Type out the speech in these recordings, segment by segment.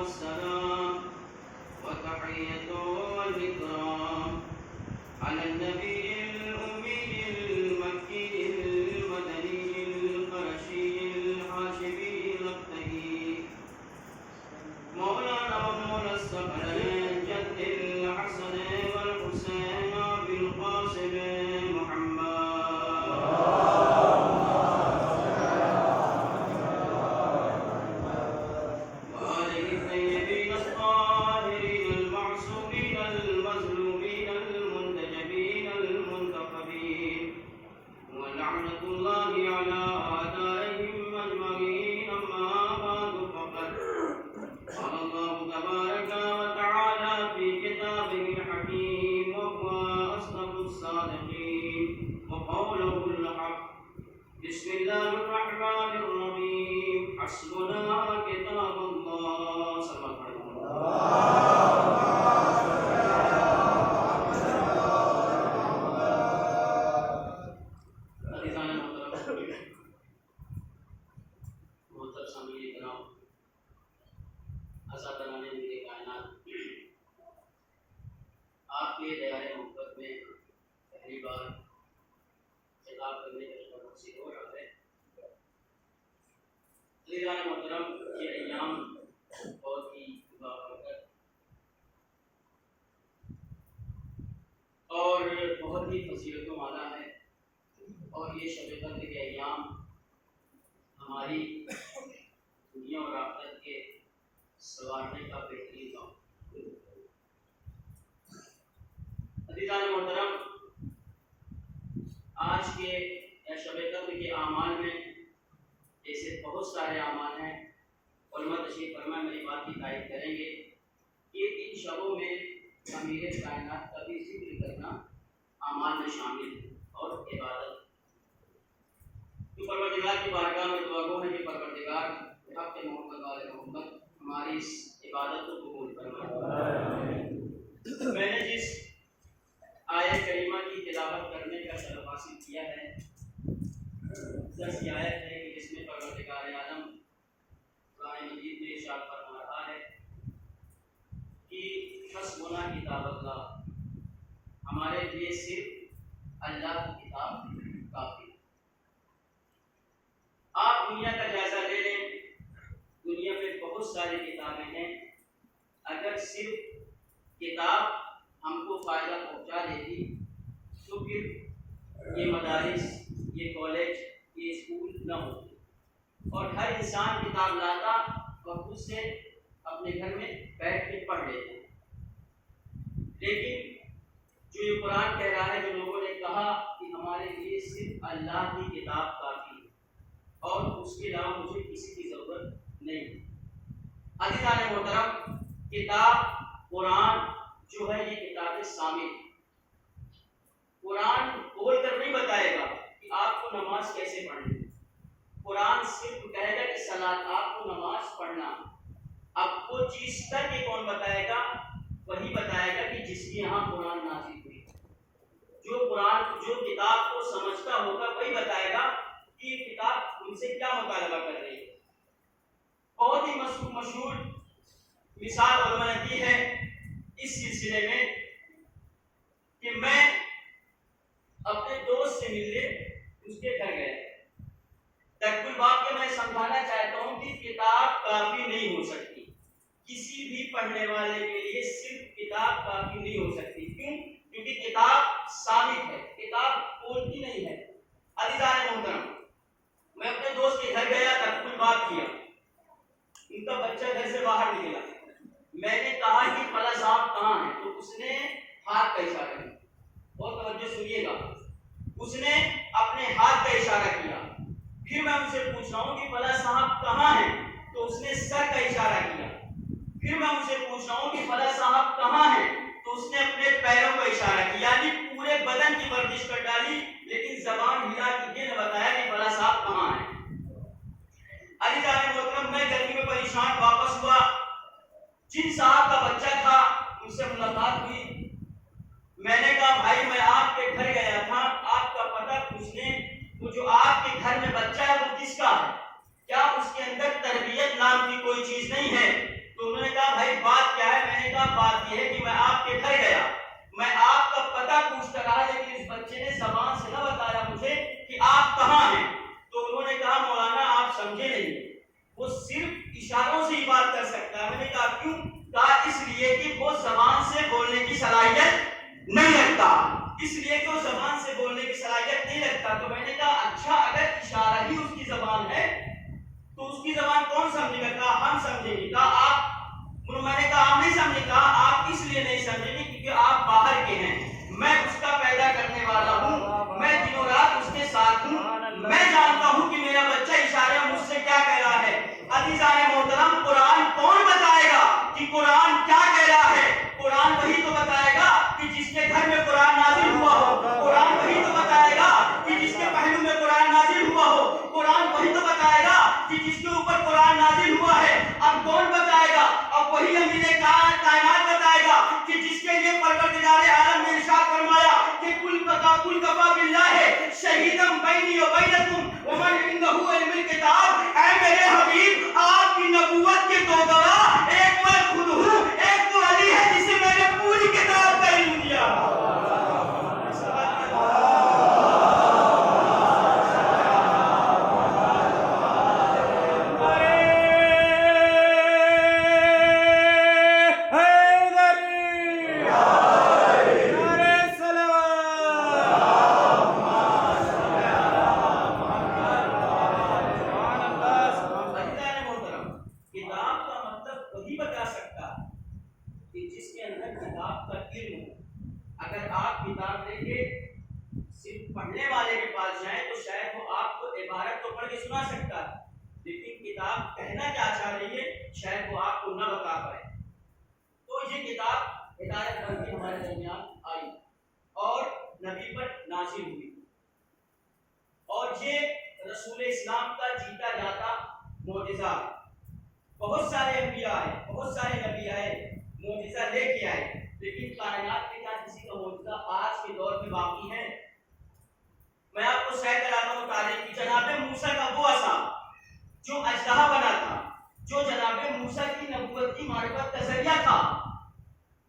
والسلام والتحية والإكرام على النبي الأمي المكي المدني القرشي الحاشمي الأبتهي مولانا ومولى الثقلين جد الحسن والحسين بالقاسم بسم الله الرحمن الرحيم حسبنا كتاب الله صلى الله عليه وسلم محترم سامعین کرام اساتذہ نے میرے کائنات آپ کے دائرۂ محبت میں پہلی بار خطاب کرنے کا حاصل ہو رہا ہے۔ عزیزان محترم، یہ ایام بہت ہی بابرکت اور بہت ہی فضیلتوں والا ہے، اور یہ شب قدر کے ایام ہماری دنیا اور آخرت کے سنوارنے کا بہترین کام۔ عزیزان محترم، آج کے شب قدر کے اعمال میں ایسے بہت سارے اعمال ہیں، علماء تشریف فرما میری بات کی تائید کریں گے کہ ان شبوں میں امیر کائنات کا بھی ذکر کرنا اعمال میں شامل ہے اور عبادت۔ تو پروردگار کی بارگاہ میں دعا گو ہے کہ پروردگار حق محمد والے محمد ہماری اس عبادت کو قبول فرمائے۔ میں نے جس آیت کریمہ کی تلاوت کرنے کا شرف حاصل کیا ہے، دس آیت ہے کہ جس میں پروردگار عالم قرآن مجید میں ارشاد فرما رہا ہے کہ حسبنا کتاب اللہ، ہمارے لیے صرف اللہ کی کتاب کافی ہے۔ آپ دنیا کا جائزہ لے لیں، دنیا میں بہت ساری کتابیں ہیں، اگر صرف کتاب ہم کو فائدہ پہنچا دیتی تو پھر یہ مدارس، یہ کالج، یہ اسکول نہ ہوتے، اور ہر انسان کتاب لاتا اور خود سے اپنے گھر میں بیٹھ کے پڑھ لیتے۔ لیکن جو یہ قرآن کہہ رہا ہے، جو لوگوں نے کہا کہ ہمارے لیے صرف اللہ کی کتاب کافی ہے اور اس کے علاوہ مجھے کسی کی ضرورت نہیں۔ عزیزان محترم، کتاب قرآن جو ہے یہ کتاب شامل، قرآن بول کر نہیں بتائے گا کہ آپ کو نماز کیسے پڑھنی ہے، قرآن صرف کہے گا کہ صلاۃ، آپ کو نماز پڑھنا۔ اب وہ چیز کر کے کون بتائے گا؟ وہی بتائے گا کہ جس کے یہاں قرآن نازل ہوئی، جو قرآن جو کتاب کو سمجھتا ہوگا وہی بتائے گا کہ یہ کتاب ان سے کیا مطالبہ کر رہی ہے۔ بہت ہی مشہور مثال علماء نے دی ہے اس سلسلے میں کہ میں اپنے دوست سے ملنے اس کے گھر گیا، تقبل باب کے میں سمجھانا چاہتا ہوں کہ کتاب کافی نہیں ہو سکتی، کسی بھی پڑھنے والے کے لیے صرف کتاب کافی نہیں ہو سکتی۔ کیوں؟ کیونکہ کتاب ثابت ہے، کتاب بولتی نہیں ہے۔ عزیزان محترم، میں اپنے دوست کے گھر گیا، تقبل باب کیا، ان کا بچہ گھر سے باہر نکلا، میں نے کہا کہ فلاں صاحب کہاں ہیں؟ تو اس نے ہاتھ کا اشارہ کیا، اور توجہ سنیے گا، اس نے اپنے ہاتھ کا اشارہ کیا۔ پھر میں ان سے پوچھ رہا ہوں کہ فلاں صاحب کہاں ہیں؟ تو اس نے سر کا اشارہ کیا۔ پھر میں ان سے پوچھ رہا ہوں کہ فلاں صاحب کہاں ہیں؟ تو اس نے اپنے پیروں کا اشارہ کیا، یعنی پورے بدن کی ورزش کر ڈالی، لیکن زبان ہلا کے یہ نہ بتایا کہ فلاں صاحب کہاں ہیں۔ عزیزان محترم، میں گرمی میں پریشان واپس ہوا، جن صاحب کا بچہ تھا ان سے ملاقات ہوئی، میں نے کہا بھائی میں آپ کے گھر گیا تھا، آپ کا پتہ پوچھنے، تو جو آپ کے گھر میں بچہ ہے وہ کس کا ہے؟ کیا اس کے اندر تربیت نام کی کوئی چیز نہیں ہے؟ تو انہوں نے کہا گھر گیا، میں آپ کا پتہ پوچھتا رہا، لیکن اس بچے نے زبان سے نہ بتایا مجھے کہ آپ کہاں ہیں۔ تو انہوں نے کہا مولانا آپ سمجھے نہیں، وہ صرف اشاروں سے ہی بات کر سکتا ہے۔ میں نے کہا کیوں؟ کہا اس لیے کہ وہ زبان سے بولنے کی صلاحیت نہیں رکھتا، اس لیے کہ وہ زبان سے بولنے کی صلاحیت نہیں رکھتا۔ تو میں نے کہا اچھا اگر اشارہ ہی اس کی زبان ہے تو اس کی زبان کون سمجھے گا؟ کہا ہم سمجھیں گے۔ کہا آپ، میں نے کہا آپ نہیں سمجھے؟ کہا آپ اس لیے نہیں سمجھیں گے کیونکہ آپ باہر کے ہیں، میں اس کا پیدا کرنے والا ہوں، میں دنوں رات اس کے ساتھ ہوں، میں جانتا ہوں کہ میرا بچہ اشارے مجھ سے کیا کہہ رہا ہے۔ عزیزان محترم، قرآن کون بتائے گا کہ قرآن کیا کہہ رہا ہے؟ قرآن وہی تو بتائے گا کہ جس کے گھر میں قرآن نازل ہوا ہو، قرآن وہی تو بتائے گا کہ جس کے پہلو میں قرآن نازل ہوا ہو، قرآن وہی تو بتائے گا کہ جس کے اوپر قرآن نازل ہوا ہے۔ اب کون بتائے گا؟ اب وہی امیر کائنات بتائے گا کہ جس کے لیے پروردگار عالم نے ارشاد فرمایا کہ کل کفا باللہ شہیدم بینی و بینکم ومن عنده علم الکتاب۔ اے میرے حبیب، آپ کی نبوت کے دو گواہ، ایک میں خود ہوں، ایک تو علی ہے جسے میں نے پوری کتاب کا علم دیا۔ بہت سارے انبیاء آئے، بہت سارے نبی آئے، معجزہ لے کے آئے، لیکن کائنات کے ساتھ کسی کا معجزہ آج کے دور میں باقی ہے؟ میں آپ کو شاید کراتا ہوں تاریخ کی۔ جناب موسیٰ کا وہ عصا جو اژدہا بنا تھا، جو جناب موسیٰ کی نبوت کی معرفت کا ذریعہ تھا،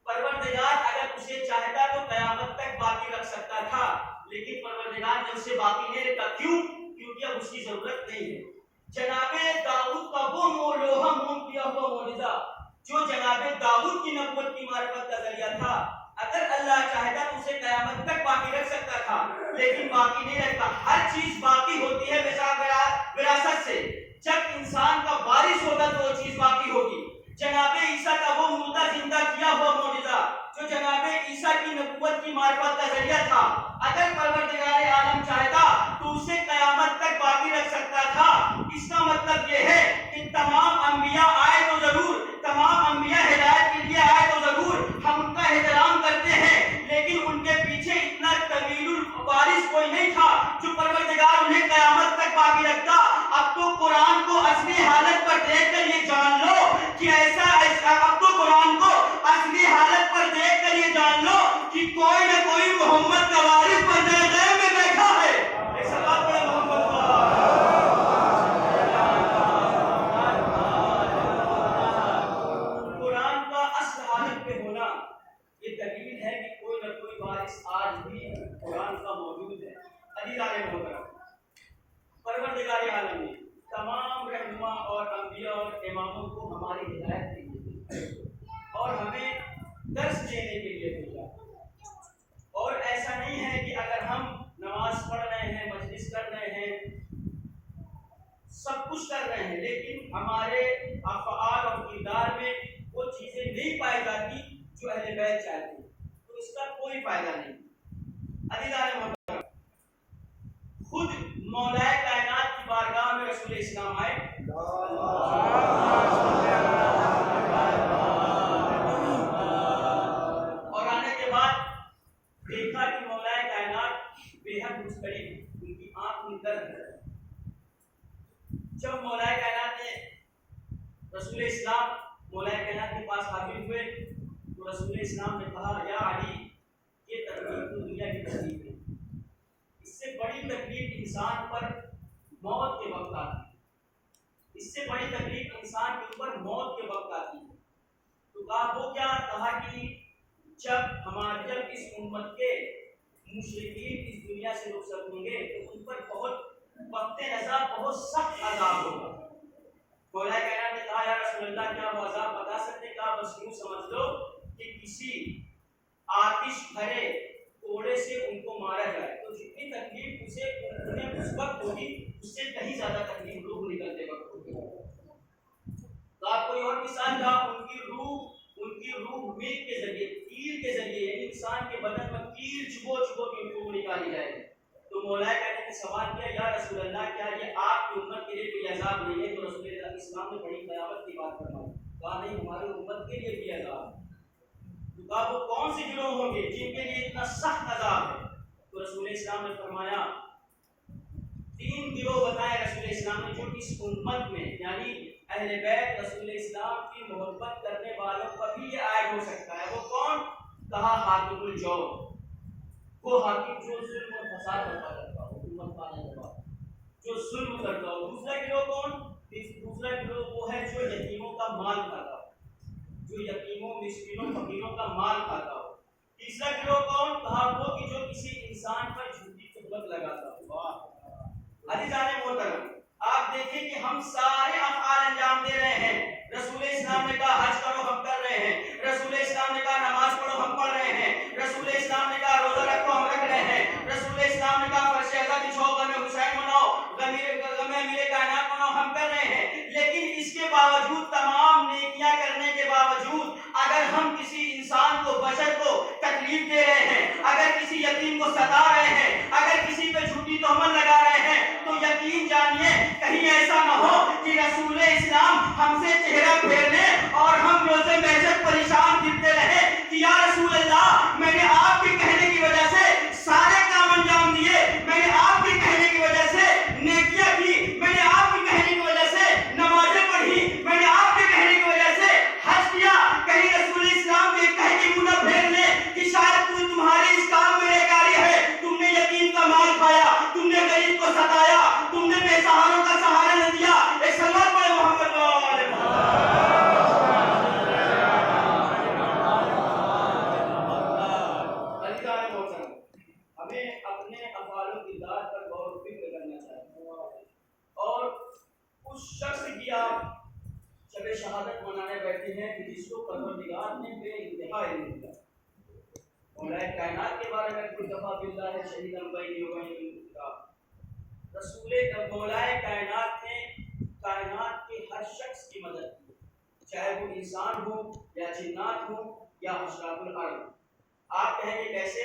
پروردگار اگر اسے چاہتا تو قیامت تک باقی رکھ سکتا تھا، لیکن پروردگار نے اسے باقی نہیں رکھا۔ کیوں؟ کیونکہ اب اس کی ضرورت نہیں ہے۔ جناب داؤد کا وہ لوہا موم کیا ہوا معجزہ جو جناب داؤد کی نبوت کی معرفت کا ذریعہ تھا، اگر اللہ چاہتا تو اسے قیامت تک باقی رکھ سکتا تھا، لیکن باقی نہیں رکھتا۔ ہر چیز باقی ہوتی ہے وراثت سے، جب انسان کا وارث ہوگا تو وہ چیز باقی ہوگی۔ جناب عیسیٰ کا وہ مردہ زندہ کیا ہوا معجزہ جو جناب عیسیٰ کی نبوت کی معرفت کا ذریعہ تھا، اگر پروردگار عالم چاہتا تو اسے قیامت تک باقی رکھ سکتا تھا۔ اس کا مطلب یہ ہے کہ تمام انبیاء آئے تو ضرور، تمام انبیاء ہدایت کے لیے آئے تو ضرور، ہم ان کا احترام کرتے ہیں، لیکن ان کے پیچھے اتنا طویل الوارث کوئی نہیں تھا جو پروردگار انہیں قیامت تک باقی رکھتا۔ اب تو قرآن کو اصلی حالت پر دیکھ کر یہ جان لو کہ اب تو قرآن کو اصلی حالت پر دیکھ کر یہ جان لو کہ کوئی نہ کوئی محمد کا وارث بندے غیب میں بیٹھا ہے۔ ایک سلام پڑھیں محمد کا۔ قرآن کا اصل حالت پہ ہونا یہ دلیل ہے کہ کوئی نہ کوئی وارث آج بھی قرآن کا موجود ہے۔ عزیزان محترم، پروردگار عالم نے تمام رہنما اور انبیاء اور اماموں کو ہماری ہدایت کے لیے بھیجا اور ہمیں درس دینے کے لیے بھیجا۔ اور ایسا نہیں ہے کہ اگر ہم نماز پڑھ رہے ہیں، مجلس کر رہے ہیں، سب کچھ کر رہے ہیں، لیکن ہمارے افعال اور کردار میں وہ چیزیں نہیں پائی جاتی جو اہل بیت چاہتے ہیں، تو اس کا کوئی فائدہ نہیں۔ عزیزان محترم، خود مولا کائنات کی بارگاہ میں رسول اسلام آئے اور آنے کے بعد دیکھا کہ مولا کائنات بے حد مضطرب، ان کی آنکھ میں درد ہے۔ جب مولا کائنات نے رسول اسلام مولا کائنات کے پاس حاضر ہوئے تو رسول اسلام نے کہا یا علی، یہ تکلیف تو دنیا کی تکلیف ہے، اس سے بڑی تکلیف انسان پر موت کے وقت آتی ہے، اس سے بڑی تکلیف انسان کے اوپر موت کے وقت آتی ہے۔ تو کہا وہ کیا؟ کہا کہ جب اس امت کے مشرکین اس دنیا سے رخصت ہوں گے تو ان پر بہت وقت نظر بہت سخت عذاب ہوگا. مولا کائنات نے کہا یا رسول اللہ کیا وہ عذاب بتا سکتے ہیں؟ کہا بس یوں سمجھ لو کہ کسی آتش بھرے کوڑے سے ان کو مارا جائے تو جتنی تکلیف انہیں اس وقت ہوگی اس سے کہیں زیادہ تکلیف روح نکلتے وقت ہوگی. تو آپ کوئی اور مثال کہا ان کی روح میل کے ذریعے تیر کے ذریعے یعنی انسان کے بدن میں تیر چبو کے روح نکالی جائے گی. تو مولا کہنے نے سوال کیا یا رسول اللہ کیا یہ آپ کی امت کے لیے کوئی عذاب نہیں ہے؟ تو رسول اللہ اسلام نے بڑی قیامت کی بات فرمائی. کہا نہیں ہماری امت کے لیے بھی عذاب. تو کہا وہ کون سے گروہ ہوں گے جن کے لیے اتنا سخت عذاب ہے؟ تو رسول اسلام نے فرمایا 3 گروہ بتائے رسول اسلام نے جو اس امت میں یعنی اہل بیت رسول اسلام کی محبت کرنے والوں پر بھی یہ عائد ہو سکتا ہے. وہ کون؟ کہا حاکم الجور. وہ حاکم جو ظلم و فساد کرتا ہو حکومت پانے کے بعد جو ظلم کرتا ہو. دوسرا گروہ کون؟ دوسرا گروہ وہ ہے جو یتیموں کا مال کھاتا ہو, جو یتیموں مسکینوں فقیروں کا مال کھاتا ہو. تیسرا گروہ کون؟ کہا وہ کہ جو کسی انسان پر جھوٹی تہمت لگاتا ہو. عزیزان محترم آپ دیکھیں کہ ہم سارے افعال انجام دے رہے ہیں. رسول اسلام نے کہا حج کرو ہم کر رہے ہیں. رسول اسلام نے کہا نماز پڑھو ہم پڑھ رہے ہیں. رسول اسلام نے کہا روزہ رکھو ہم رکھ رہے ہیں. رسول اسلام نے کہا فرش اعظم بچھاؤ غم حسین مناؤ غم امیر کائنات مناؤ ہم کر رہے ہیں. لیکن اس کے باوجود تمام نیکیاں کرنے کے باوجود اگر ہم کسی انسان کو بشر کو تکلیف دے رہے ہیں, اگر کسی یتیم کو ستا رہے ہیں, اگر کسی پہ جھوٹی تہمت لگا رہے ہیں تو یقین جانیے کہیں ایسا نہ ہو کہ رسول اسلام ہم سے چہرہ پھیر لے اور ہم روز محشر پریشان پھرتے رہے کہ یا رسول اللہ میں نے آپ کے کہنے کی وجہ سے سارے کام انجام دیے, میں نے آپ کے کہنے کی وجہ سے نیکیاں کی, میں نے آپ کے کہنے کی وجہ سے نمازیں پڑھی, میں نے آپ کے کہنے کی وجہ سے حج کیا. کہیں رسول اسلام کے کہے کہ منہ نہ پھیر لے کہ شاید تمہارے اس کام میں ریکاری ہے, تم نے یتیم کا مال کھایا, تم نے غریب کو ستایا, تم نے بے سہاروں کا سہارا نہ دیا. ایک سلام پڑھے محمد علیہ ہمیں اپنے افعال و کردار پر غور و فکر کرنا چاہیے. اور اس شخص کی آپ شب شہادت منانے بیٹھے ہیں کہ جس کو پروردگار نے بے انتہا علم دیا. مولا کائنات کے بارے میں کل دفعہ باللہ شہیداً بینی و بین الکتاب رسول مولا کائنات نے کائنات کے ہر شخص کی مدد کی, چاہے وہ انسان ہو یا جنات ہو یا اشراف الارض. آپ کہیں گے کیسے؟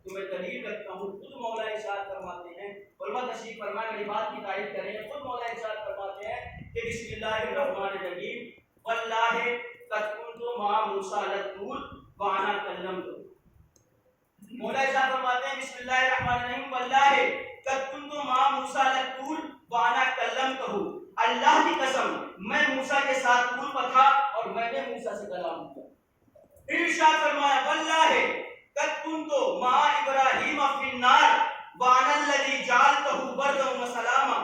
تو میں دلیل رکھتا ہوں. خود مولا ارشاد فرماتے ہیں, علماء تشریف فرمائے میری بات کی تعریف کریں, خود مولا ارشاد فرماتے ہیں کہ بسم اللہ الرحمن الرحیم واللہ قد کنت مع موسیٰ علی الطور وانا کلمتہ. مولا ارشاد فرماتے ہیں بسم اللہ الرحمن الرحیم واللہ قد کنت مع موسیٰ علی الطور وانا کلمتہ. اللہ کی قسم میں موسیٰ کے ساتھ طور پر تھا اور میں نے موسیٰ سے کلام کیا. پھر ارشاد فرمایا واللہ قد کنت مع ابراہیم فی النار وانا الذی جعلتہ بردا وسلاما.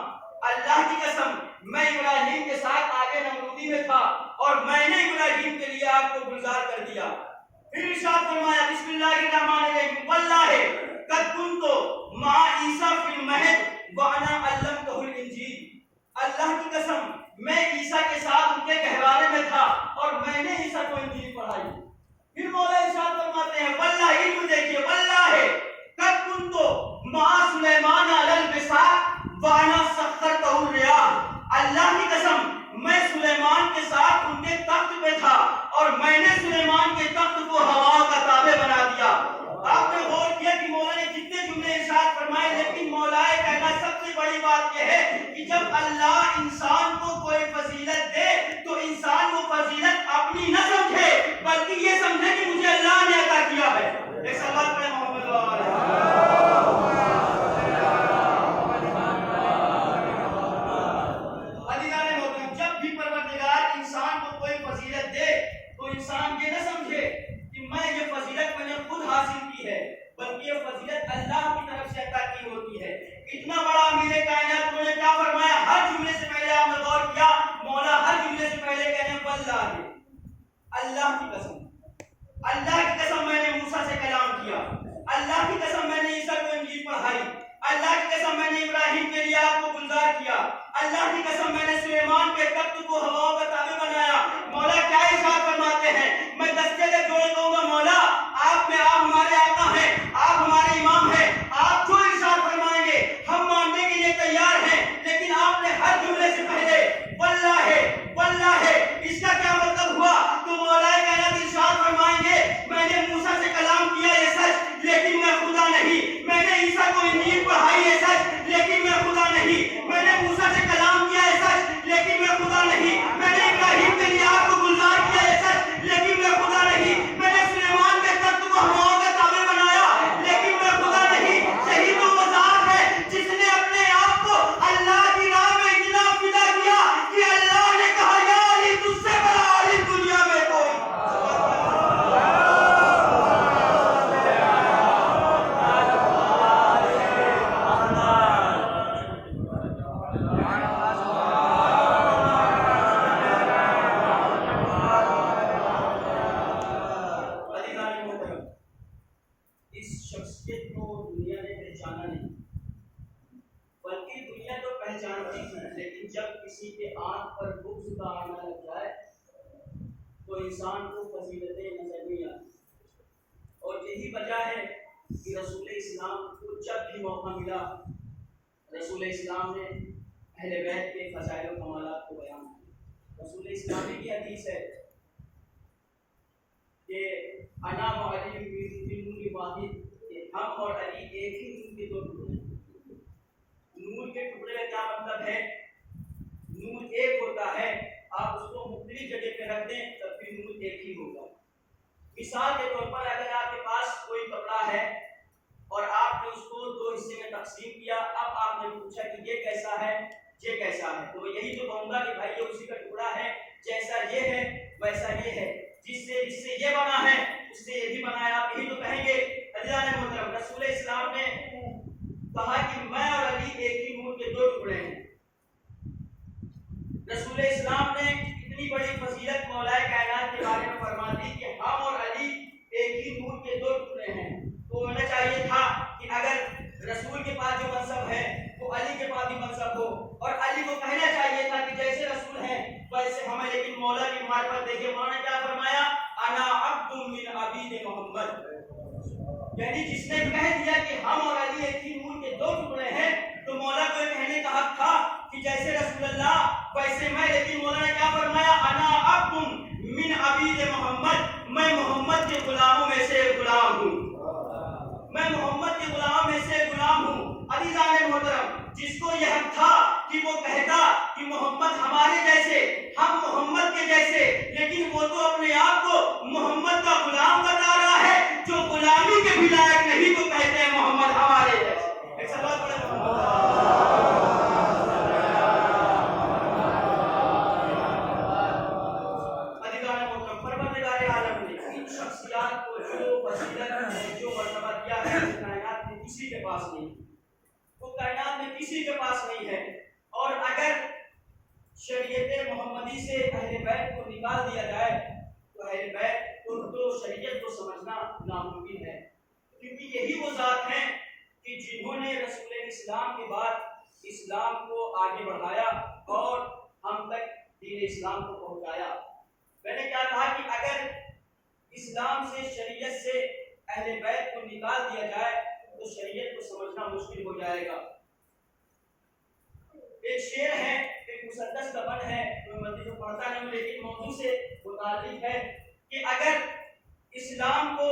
اللہ کی قسم میں ابراہیم کے ساتھ آگے نمرودی میں تھا اور میں نے ابراہیم کے لیے آگ کو گلزار کر دیا. پھر ارشاد فرمایا بسم اللہ الرحمن الرحیم واللہ قد کنت مع عیسیٰ فی المہد وانا علمتہ الانجیل. اللہ کی قسم میں عیسیٰ کے ساتھ ان کے گہوارے میں تھا اور میں نے عیسیٰ کو انجیل پڑھائی. پھر مولا ارشاد فرماتے ہیں واللہ علم دیکھیے واللہ قد کنت مع سلیمان علی البساط وانا سخرتہ الریاح. اللہ کی قسم میں سلیمان کے ساتھ ان کے تخت پہ تھا اور میں نے سلیمان کے تخت کو ہوا کا تابع بنا دیا. آپ نے غور کیا کہ مولا نے کتنے جملے ارشاد فرمائے, لیکن مولا کہنا سب سے بڑی بات یہ ہے کہ جب اللہ انسان کو کوئی فضیلت دے تو انسان وہ فضیلت اپنی نہ سمجھے بلکہ یہ سمجھے کہ مجھے اللہ نے عطا کیا ہے. ایک سوال پڑھیں محمد جب بھی پروردگار انسان کو کوئی فضیلت دے تو انسان یہ نہ سمجھے کہ میں یہ فضیلت میں نے خود حاصل کی ہے بلکہ یہ فضیلت اللہ کی طرف سے عطا کی ہوتی ہے. اتنا بڑا امیر کائنات نے کیا فرمایا؟ ہر جملے سے پہلے آپ نے غور کیا مولا ہر جملے سے پہلے کہنے واللہ اللہ کی قسم. اللہ کی قسم میں نے موسیٰ سے کلام کیا، اللہ کی قسم میں نے عیسیٰ کو انجیل پڑھائی، اللہ کی قسم میں نے ابراہیم کے لیے آپ کو گلزار کیا، اللہ کی قسم میں نے سلیمان کے تخت کو ہواؤں کا تابع بنایا۔ مولا کیا ارشاد فرماتے ہیں؟ میں دستے سے جوڑ دوں گا مولا، آپ ہمارے آقا ہیں، آپ ہمارے امام ہیں، آپ جو ارشاد فرمائیں گے ہم ماننے کے لیے تیار ہیں، لیکن آپ نے ہر جملے سے پہلے واللہ واللہ اس کا کیا مطلب ہوا؟ تو مولا کائنات ارشاد فرمائیں گے میں نے موسیٰ سے کلام کیا یہ سچ، لیکن میں خدا نہیں، میں نے عیسیٰ کو انجیل پڑھائی یہ سچ، لیکن میں خدا نہیں، میں نے موسیٰ سے کلام کیا یہ سچ، لیکن میں خدا نہیں، میں نے ابراہیم کے لیے آپ کو گلزار کیا یہ سچ، لیکن میں خدا نہیں، میں نے سلیمان کے تخت کو ہواؤں کا تابع بنایا، لیکن میں خدا نہیں۔ یہی تو وہ ذات ہے جس نے اپنے آپ کو اللہ کی راہ میں اتنا فدا کیا کہ اللہ نے کہا یا علی تجھ سے بڑا عالم دنیا میں کوئی۔ اس شخصیت کو دنیا نے پہچانا نہیں، بلکہ دنیا تو پہچانتی ہے، لیکن جب کسی کے آنکھ پر بغض کا آنا لگ جائے تو انسان کو فضیلتیں نظر نہیں آتی۔ اور یہی وجہ ہے کہ رسول اسلام کو جب بھی موقع ملا رسول اسلام نے اہل بیت کے فضائل و کمالات کو بیان کیا۔ رسول اسلامی کی حدیث ہے کہ انا و علی من نور واحد، کہ ہم اور علی ایک ہی نور کے دو ٹکڑے ہیں۔ نور کے ٹکڑے کا کیا مطلب ہے؟ نور ایک ہوتا ہے، آپ اس کو مختلف جگہ پہ رکھ دیں تب بھی نور ایک ہی ہوگا۔ مثال کے طور پر اگر آپ کے پاس کوئی کپڑا ہے اور آپ نے اس کو دو حصے میں تقسیم کیا، اب آپ نے پوچھا کہ یہ کیسا ہے یہ کیسا ہے، تو یہی تو کہوں گا کہ بھائی یہ اسی کا ٹکڑا ہے، جیسا یہ ہے ویسا یہ ہے، جس سے یہ بنا ہے اس سے یہ بھی بنا ہے، آپ یہی تو کہیں گے۔ عزیزان محترم، رسول اسلام نے کہا کہ میں اور علی ایک ہی نور کے دو ٹکڑے ہیں۔ رسول اسلام نے اتنی بڑی فضیلت مولا کائنات کے بارے میں فرما دی کہ ہم اور علی ایک ہی نور کے دو ٹکڑے ہیں۔ تو ہونا چاہیے تھا کہ اگر رسول کے پاس جو منصب ہے وہ علی کے پاس بھی منصب ہو، اور علی کو کہنا چاہیے تھا کہ جیسے رسول ہیں ویسے ہمیں، لیکن مولا کی معرفت دیکھیے مولا نے کیا فرمایا؟ انا عبد من عبید محمد، یعنی جس نے کہہ دیا کہ ہم اور علی ایک ہی نور کے دو ٹکڑے ہیں تو مولا کو یہ کہنے کا حق تھا کہ جیسے رسول اللہ ویسے میں، لیکن مولا نے کیا فرمایا؟ انا عبد من عبید محمد، میں محمد کے غلاموں میں سے غلام ہوں، میں محمد کے غلاموں میں سے غلام ہوں۔ عزیزان محترم، جس کو یہ حق تھا کہ وہ کہتا کہ محمد ہمارے جیسے، ہم محمد کے جیسے، لیکن وہ تو اپنے آپ کو محمد کا غلام بتا رہا ہے، جو غلامی کے بھی لائق نہیں تو کہتے ہیں محمد ہمارے جیسے۔ ایک سوال پڑھے عزیزان محترم، پروردگار عالم نے ان شخصیات کو جو فضیلت جو مرتبہ دیا ہے کائنات میں کسی کے پاس نہیں، وہ کائنات میں کسی کے پاس نہیں ہے۔ اور اگر شریعت محمدی سے اہل بیت کو نکال دیا جائے تو اہل بیت کو تو شریعت کو سمجھنا ناممکن ہے، کیونکہ یہی وہ ذات ہیں کہ جنہوں نے رسول اسلام کے بعد اسلام کو آگے بڑھایا اور ہم تک دین اسلام کو پہنچایا۔ میں نے کیا کہا کہ اگر اسلام سے شریعت سے اہل بیت کو نکال دیا جائے تو شریعت کو سمجھنا مشکل ہو جائے گا۔ ایک شعر ہے، ایک مسدس کا بند ہے، میں مدی کو پڑھتا نہیں ہوں لیکن موضوع سے متعلق ہے کہ اگر اسلام کو،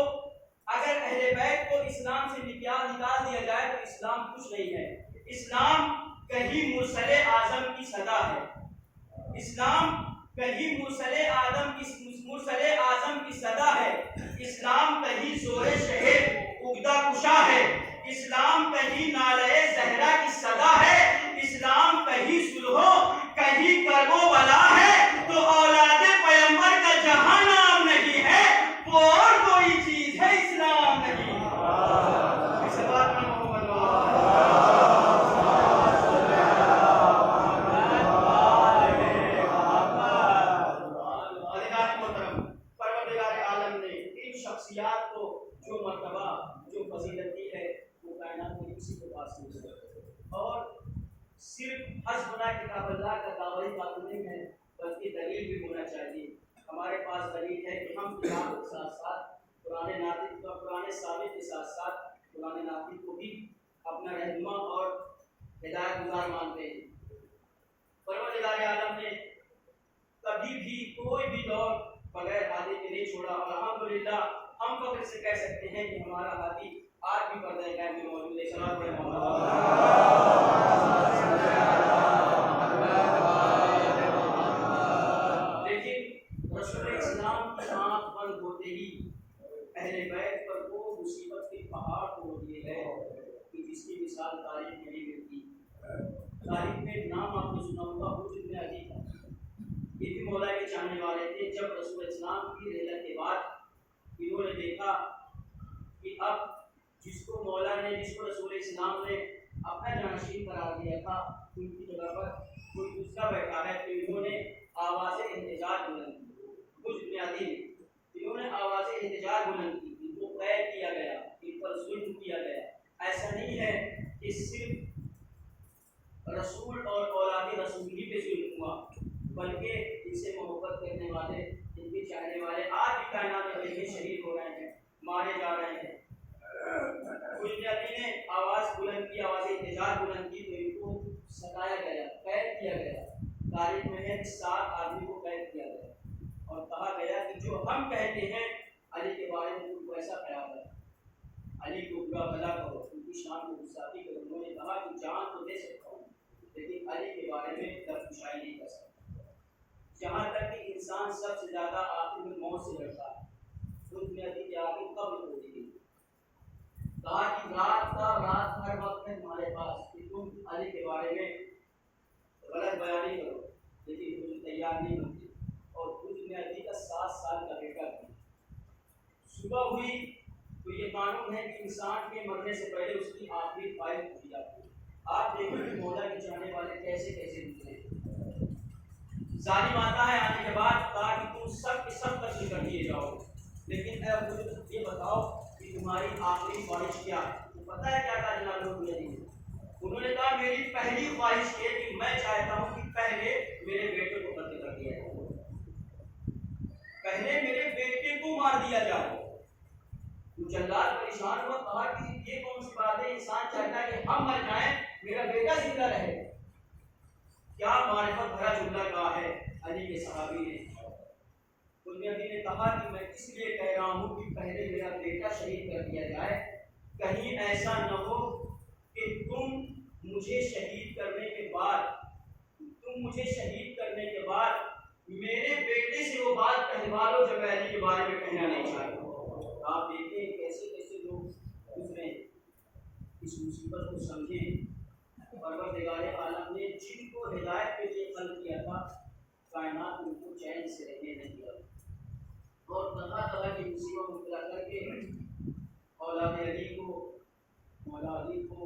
اگر اہل بیت کو اسلام سے نکال دیا جائے تو اسلام کچھ نہیں ہے۔ اسلام کہیں مرسل اعظم کی صدا ہے، اسلام کہیں مرسل اعظم کی صدا ہے، اسلام کہیں زور شہر اگدا کشا ہے، اسلام کہیں نالے زہرا کی صدا ہے، اسلام کہیں سلحو کہیں کربو بلا ہے، تو اولاد پیغمبر کا جہاں نام نہیں ہے وہ اور کوئی چیز ہے اسلام نہیں۔ اس بات میں محمد شخصیات کو جو مرتبہ جو فضیلت دی ہے وہ کائنات میں کسی کے پاس نہیں ہے۔ اور صرف حسب ہونا کتاب اللہ کا دعوی بات نہیں ہے بلکہ دلیل بھی ہونا چاہیے۔ ہمارے پاس دلیل ہے کہ ہم کتاب کے ساتھ ساتھ قرآن ناطق اور قرآن ثابت کے ساتھ ساتھ قرآن ناطق کو بھی اپنا رہنما اور ہدایت گزار مانتے ہیں۔ پروردگار عالم نے کبھی بھی کوئی بھی دور بغیر ہادی کے نہیں چھوڑا، اور الحمدللہ ہم فخر سے کہہ سکتے ہیں کہ ہمارا ہادی آج بھی پردہ غیب میں موجود ہے۔ صلوات پڑھیں لیکن رسول اسلام کی آنکھ بند ہوتے ہی اہل بیت پر وہ مصیبت کے پہاڑ توڑ دیے گئے کہ جس کی مثال تاریخ میں نہیں ملتی۔ تاریخ میں نام آپ نے سنا ہوگا حجر بن عدی کا، یہ بھی مولا کے چاہنے والے تھے۔ جب رسول اسلام کی رحلت کے بعد انہوں نے دیکھا کہ اب جس کو مولا نے جس کو رسول اسلام نے اپنا جانشین قرار دیا تھا ان کی جگہ پر کوئی دوسرا بیٹھا ہے، تو انہوں نے آواز احتجاج بلند کی۔ حجر بن عدی انہوں نے آواز احتجاج بلند کی، ان کو قید کیا گیا، ان پر ظلم کیا گیا۔ ایسا نہیں ہے کہ صرف رسول اور اولاد رسول ہی پہ ظلم ہوا، بلکہ ان سے محبت کرنے والے ان کے چاہنے والے آج بھی کائنات میں شہید ہو رہے ہیں، مارے جا رہے ہیں۔ حجر نے آواز بلند کی، آواز احتجاج بلند کی تو ان کو ستایا گیا، قید کیا گیا۔ تاریخ میں ہے کہ 7 آدمی کو قید کیا گیا اور کہا گیا کہ جو ہم کہتے ہیں علی کے بارے میں تم کو ایسا خیال ہے، علی کو برا بھلا کرو، ان کی شان کو گستاخی کرو۔ انہوں نے کہا کہ جان تو دے سکتا ہوں لیکن علی کے بارے میں درگشائی نہیں کر سکتا۔ جہاں تک کہ انسان سب سے زیادہ آخر میں موت سے لڑتا ہے، خود میں علی کے آگے قبر ہو دی گئی، کہا کہ رات ہر وقت ہے تمہارے پاس کہ تم علی کے بارے میں غلط بیانی کرو، لیکن تم تیار نہیں ہوتے۔ اور خود میں علی کا 7 سال کا بیٹا تھا۔ صبح ہوئی تو یہ قانون ہے کہ انسان کے مرنے سے پہلے اس کی آخری فائل پوچھی جاتی ہے۔ آپ دیکھیں کہ مولا کے چاہنے والے کیسے کیسے نکلے۔ ظالم آتا ہے آنے کے بعد کہا کہ تم سب کے سب قتل کر دیے جاؤ، لیکن اے مجھے یہ بتاؤ کہ تمہاری آخری خواہش کیا ہے؟ تو پتہ ہے کیا کہا جناب لوگ نے؟ انہوں نے کہا میری پہلی خواہش یہ کہ میں چاہتا ہوں کہ پہلے میرے بیٹے کو قتل کر دیا جائے، پہلے میرے بیٹے کو مار دیا جائے۔ تو جلاد پریشان ہوا، کہا کہ یہ کون سی بات ہے، انسان چاہتا ہے کہ ہم مر جائیں میرا بیٹا زندہ رہے۔ کیا معرفت بھرا جملہ کہا ہے علی کے صحابی نے۔ نبی نے کہا کہ میں اس لیے کہہ رہا ہوں کہ پہلے میرا بیٹا شہید کر دیا جائے، کہیں ایسا نہ ہو کہ تم مجھے شہید کرنے کے بعد میرے بیٹے سے وہ بات کہلوا لو جو میں علی کے بارے میں کہنا نہیں چاہتا۔ آپ دیکھیں کیسے کیسے لوگ گزرے، اس مصیبت کو سمجھیں۔ پروردگار عالم نے جن کو ہدایت کے لیے خلق کیا تھا، کائنات ان کو چین سے رہنے نہیں دیا، اور طرح طرح کی مصیبت مبتلا کر کے اولاد علی کو مولا علی کو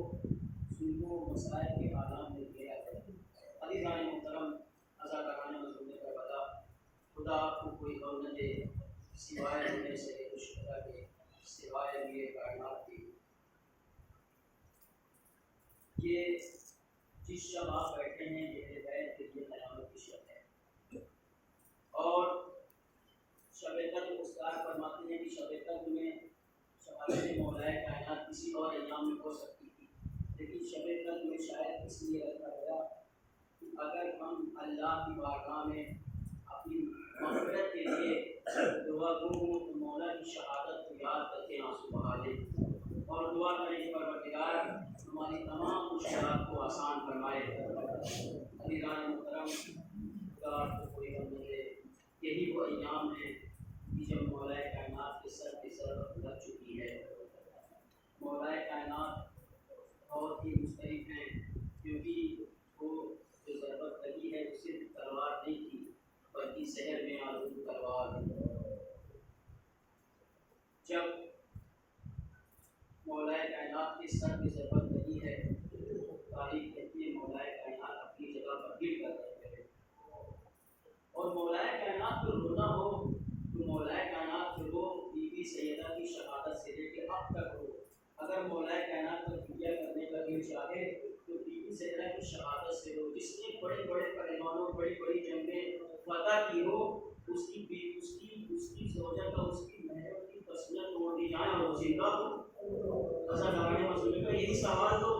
ظلموں و مسائل کے عالم میں گرا ہے۔ عزیزان محترم، عزاداران مظلوم کربلا، خدا آپ کو کوئی غم نہ دے سوائے ہونے سے خوشخبر کے، سوائے ہوئے کائنات کی۔ یہ جس شب آپ بیٹھے ہیں یہ بیت کے لیے قیامت کی شب ہے، اور شب قدر استاد فرماتے ہیں کہ شب قدر میں شہادت مولا کائنات کسی اور ایام میں ہو سکتی تھی، لیکن شب قدر میں شاید اس لیے رکھا گیا کہ اگر ہم اللہ کی بارگاہ میں اپنی مغفرت کے لیے دعا کروں تو مولا کی شہادت کو یاد کر کے آنسو بہا دے، اور دعا کریں کہ پروردگار ہماری تمام مشکلات کو آسان فرمائے۔ عزیزان محترم، خدا کو کوئی غم نہ دے، یہی وہ ایام ہے کہ جب مولا کائنات کے سر لگ چکی ہے۔ مولا کائنات بہت ہی مستعد ہیں، کیونکہ وہ جو ضربت لگی ہے وہ صرف تلوار نہیں تھی بلکہ زہر میں آلود تلوار۔ جب مولا کائنات کے سر میں ضربت لگی ہے، تاریخ کہتی ہے مولا کائنات اپنی جگہ پر گر کر رہتے ہیں، اور مولا کائنات کو رونا ہو تو مولا کائنات کو رو بی بی سیدہ کی اگر مولا کائنات پر دنیا کرنے کا دل چاہے تو دین سے رہ کر شہادت سے ہو. جس نے بڑے بڑے پہلوانوں بڑی بڑی جنگیں فتح کی ہو اس کی زوجہ کا اس کی محرم کی تصویر توڑ دی جائے اور زندہ ہو. ایسا ڈالنے مسئلے کا یہی سوال تو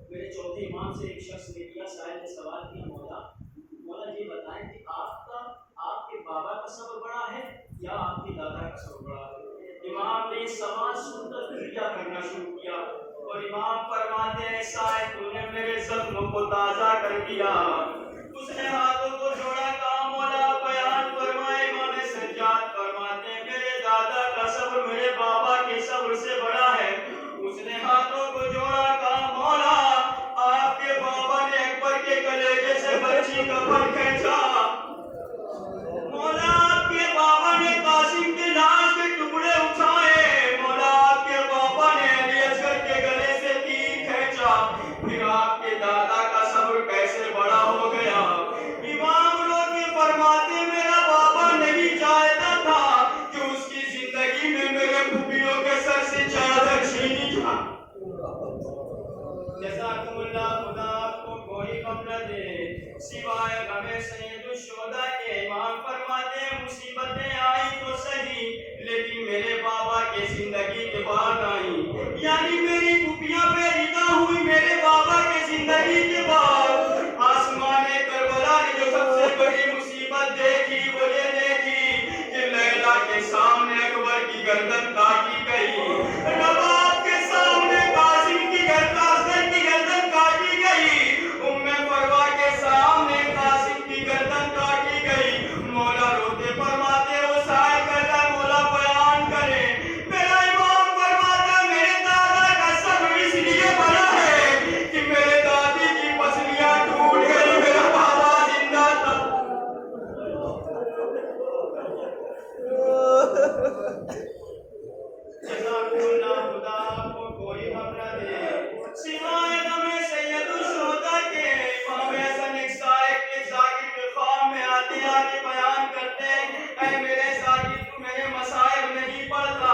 میرے چوتھے امام سے ایک شخص نے کیا. صاحب نے سوال کیا مولا یہ بتائیں کہ آپ کے بابا کا صبر بڑا ہے یا آپ کے دادا کا صبر بڑا ہے؟ امام نے سوال سن کر پھر کیا کرنا شروع کیا اور امام فرماتے ہیں صاحب تو نے میرے زخموں کو تازہ کر دیا. اس نے ہاتھوں کو جوڑا کہا مولا بیان فرمائے. امام سجاد فرماتے ہیں میرے دادا کا صبر میرے بابا کے صبر سے بڑا ہے. اس نے ہاتھوں کو جوڑا کہا مولا آپ کے بابا نے اکبر کے کلیجے سے بچی کا پر کھینچا. مولا آپ کے بابا نے قاسم کے لاش کے ٹکڑے اٹھائے. مولا آپ کے بابا نے علی اصغر کے گلے سے تیر کھینچا. پھر آپ کے دادا کا صبر کیسے بڑا ہو گیا؟ امام لوگ یہ فرماتے میرا بابا نہیں چاہتا تھا کہ اس کی زندگی میں میرے پھوپھیوں کے سر سے چادر چھینی جائے. جزاکم اللہ خدا آپ کو کوئی غم نہ دے سوائے غم سید الشہداء کے. امام فرماتے ہیں مصیبتیں آئی تو صحیح لیکن میرے بابا کے زندگی کے بعد آئی. یعنی میری پھوپھیاں پہ ردا ہوئی میرے بابا کے زندگی کے بعد. آسمان کربلا نے جو سب سے بڑی مصیبت دیکھی وہ یہ دیکھی کہ لیلا کے سامنے اکبر کی گردن کاٹی گئی. رباب کے سامنے قاسم کی گردن کاٹی گئی. ام فروا کے سامنے قاسم کی گردن کاٹی گئی. مولا روتے فرماتے وہ سائے کرتا مولا بیان کرے. میرا امام فرماتا میرے دادا کا صبر اس لیے بڑا ہے کہ میرے دادی کی پسلیاں ٹوٹ گئی میرا بابا زندہ تھا. جزاکم اللہ خدا آپ کو کوئی غم نہ دے سوائے غم سید الشہداء کے. امام حسن ایک ذاکر کے خواب میں آتے آگے بیان کرتے ہیں اے میرے ذاکر تو میرے مصائب نہیں پڑھتا.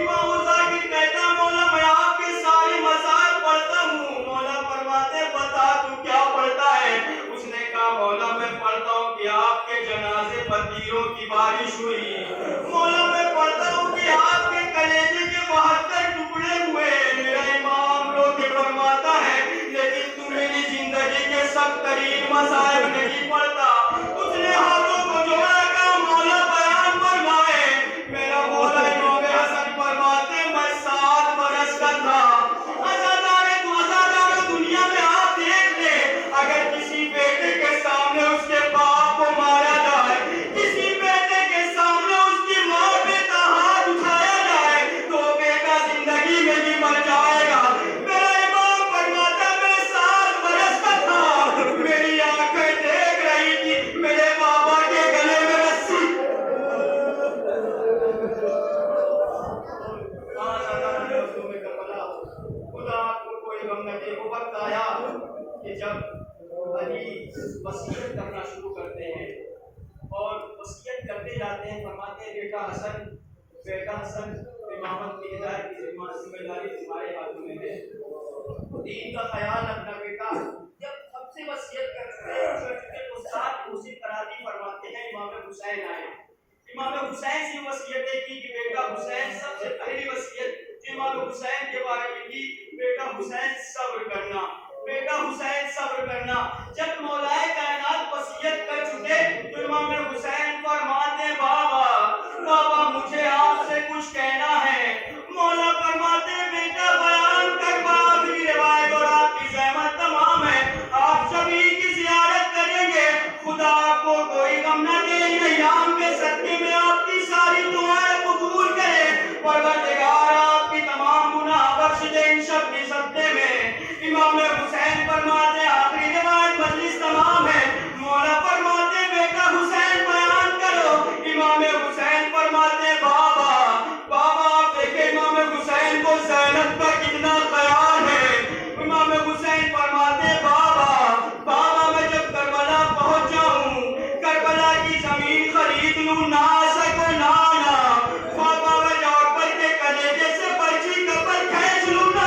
امام ذاکر کہتا مولا میں آپ کے سارے مصائب پڑھتا ہوں. مولا فرماتے بتا تو کیا پڑھتا ہے؟ اس نے کہا مولا میں پڑھتا ہوں کہ آپ کے جنازے پر تیروں کی بارش ہوئی. مولا میں پڑھتا ہوں کہ آپ کے کلیجے کے 72 ٹکڑے ہوئے. میرا امام لوگ فرماتا ہے لیکن تو میری زندگی کے سخت ترین مصائب نہیں پڑھتا. اس نے ہاتھوں کو جوڑا کہا مولا بیان فرمائے. میرا مولا امام حسن فرماتے میں 7 برس کا تھا. عزادار دنیا میں آپ دیکھ لیں اگر کسی بیٹے کے سامنے اس کے باپ کو مارا جائے کسی بیٹے کے سامنے اس کی ماں پہ ہاتھ اٹھایا جائے تو بیٹا زندگی میں بھی مر جائے گا. میرا امام فرماتا میں 7 برس کا تھا. میری آنکھیں دیکھ رہی تھی میرے بابا کے گلے میں رسی. خدا آپ کو کوئی غم نہ دے. وہ وقت آیا کہ جب علی وصیت کرنا شروع کرتے ہیں اور وصیت کرتے جاتے ہیں. فرماتے ہیں بیٹا حسن امامت کی ہدایت کی ذمہ داری تمہارے ہاتھوں میں ہے. دین کا خیال رکھنا بیٹا. جب سب سے وصیت کرتے ہیں استاد حسین قرادی فرماتے ہیں امام حسین آئے. امام حسین سے وصیتیں کی کہ بیٹا حسین سب سے پہلی وصیت امام حسین کے بارے میں کی بیٹا حسین صبر کرنا. بیٹا حسین صبر کرنا. جب مولائے کائنات وصیت کر چکے تو امام حسین فرماتے بابا مجھے آپ سے کچھ کہنا ہے. مولا فرماتے بیٹا بیان کر. باب کی روایت اور آپ کی زحمت تمام ہے. آپ سبھی کی زیارت کریں گے. خدا آپ کو کوئی غم نہ دے. ایام کے صدقے میں آپ کی ساری دعائیں قبول کرے. پروردگار آپ کی تمام گناہ بخش دے ان شب کے صدقے میں. امام حسین فرماتے آخری روایت مجلس تمام ہے. مولا فرماتے بیٹا حسین بیان کرو. امام حسین فرماتے بابا آپ دیکھیں امام حسین کو زینب کا کتنا خیال ہے. امام حسین فرماتے بابا میں جب کربلا پہنچ جاؤں کربلا کی زمین خرید لوں نہ سکو نانا. بابا میں جعفر کے کلیجے سے برچی کپڑ کھینچ لوں نہ